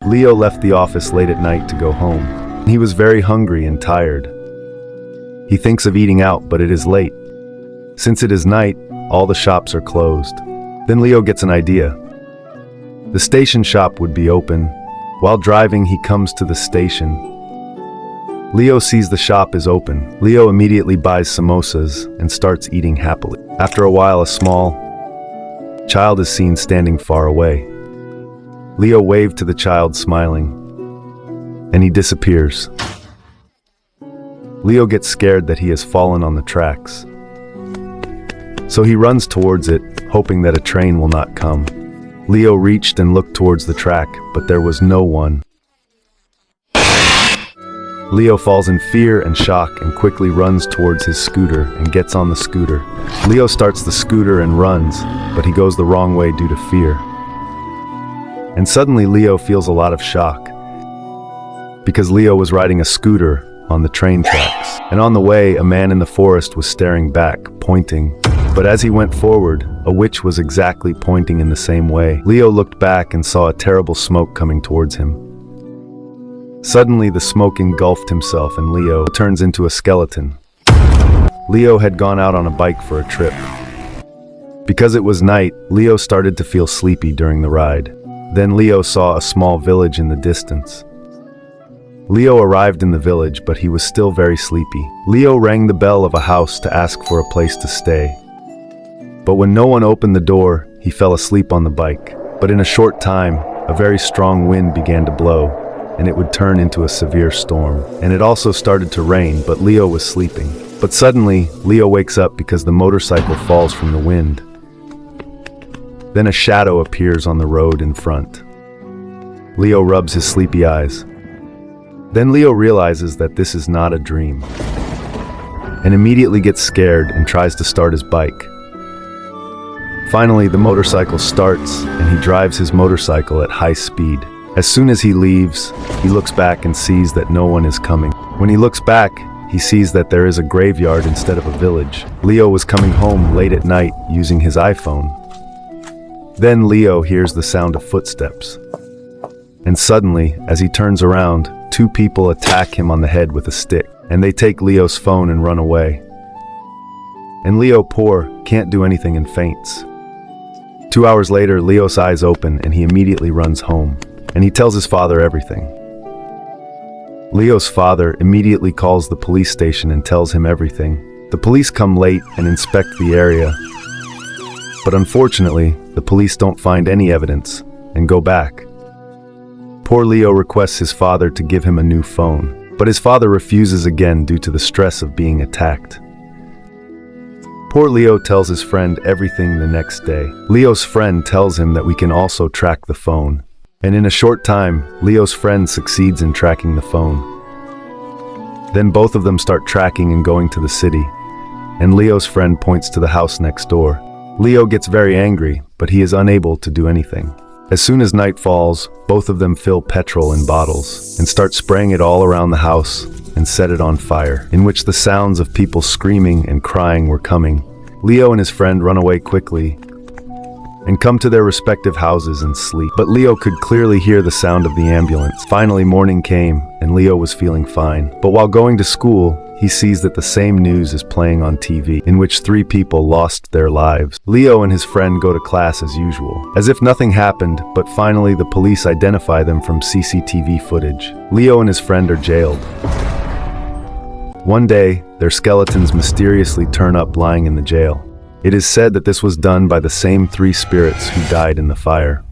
Leo left the office late at night to go home. He was very hungry and tired. He thinks of eating out, but it is late. Since it is night, all the shops are closed. Then Leo gets an idea. The station shop would be open. While driving, he comes to the station. Leo sees the shop is open. Leo immediately buys samosas and starts eating happily. After a while, a small child is seen standing far away. Leo waved to the child, smiling, and he disappears. Leo gets scared that he has fallen on the tracks. So he runs towards it, hoping that a train will not come. Leo reached and looked towards the track, but there was no one. Leo falls in fear and shock and quickly runs towards his scooter and gets on the scooter. Leo starts the scooter and runs, but he goes the wrong way due to fear. And suddenly Leo feels a lot of shock, because Leo was riding a scooter on the train tracks. And on the way, a man in the forest was staring back, pointing. But as he went forward, a witch was exactly pointing in the same way. Leo looked back and saw a terrible smoke coming towards him. Suddenly, the smoke engulfed himself and Leo turns into a skeleton. Leo had gone out on a bike for a trip. Because it was night, Leo started to feel sleepy during the ride. Then Leo saw a small village in the distance. Leo arrived in the village, but he was still very sleepy. Leo rang the bell of a house to ask for a place to stay. But when no one opened the door, he fell asleep on the bike. But in a short time, a very strong wind began to blow, and it would turn into a severe storm. And it also started to rain, but Leo was sleeping. But suddenly, Leo wakes up because the motorcycle falls from the wind. Then a shadow appears on the road in front. Leo rubs his sleepy eyes. Then Leo realizes that this is not a dream, and immediately gets scared and tries to start his bike. Finally, the motorcycle starts, and he drives his motorcycle at high speed. As soon as he leaves, he looks back and sees that no one is coming. When he looks back, he sees that there is a graveyard instead of a village. Leo was coming home late at night using his iPhone. Then Leo hears the sound of footsteps. And suddenly, as he turns around, two people attack him on the head with a stick, and they take Leo's phone and run away. And Leo, poor, can't do anything and faints. 2 hours later, Leo's eyes open and he immediately runs home, and he tells his father everything. Leo's father immediately calls the police station and tells him everything. The police come late and inspect the area, but unfortunately, the police don't find any evidence and go back. Poor Leo requests his father to give him a new phone, but his father refuses again due to the stress of being attacked. Poor Leo tells his friend everything the next day. Leo's friend tells him that we can also track the phone, and in a short time, Leo's friend succeeds in tracking the phone. Then both of them start tracking and going to the city, and Leo's friend points to the house next door. Leo gets very angry, but he is unable to do anything. As soon as night falls, both of them fill petrol in bottles and start spraying it all around the house and set it on fire, in which the sounds of people screaming and crying were coming. Leo and his friend run away quickly and come to their respective houses and sleep. But Leo could clearly hear the sound of the ambulance. Finally, morning came and Leo was feeling fine. But while going to school, he sees that the same news is playing on TV, in which 3 people lost their lives. Leo and his friend go to class as usual, as if nothing happened, but finally the police identify them from CCTV footage. Leo and his friend are jailed. One day, their skeletons mysteriously turn up lying in the jail. It is said that this was done by the same 3 spirits who died in the fire.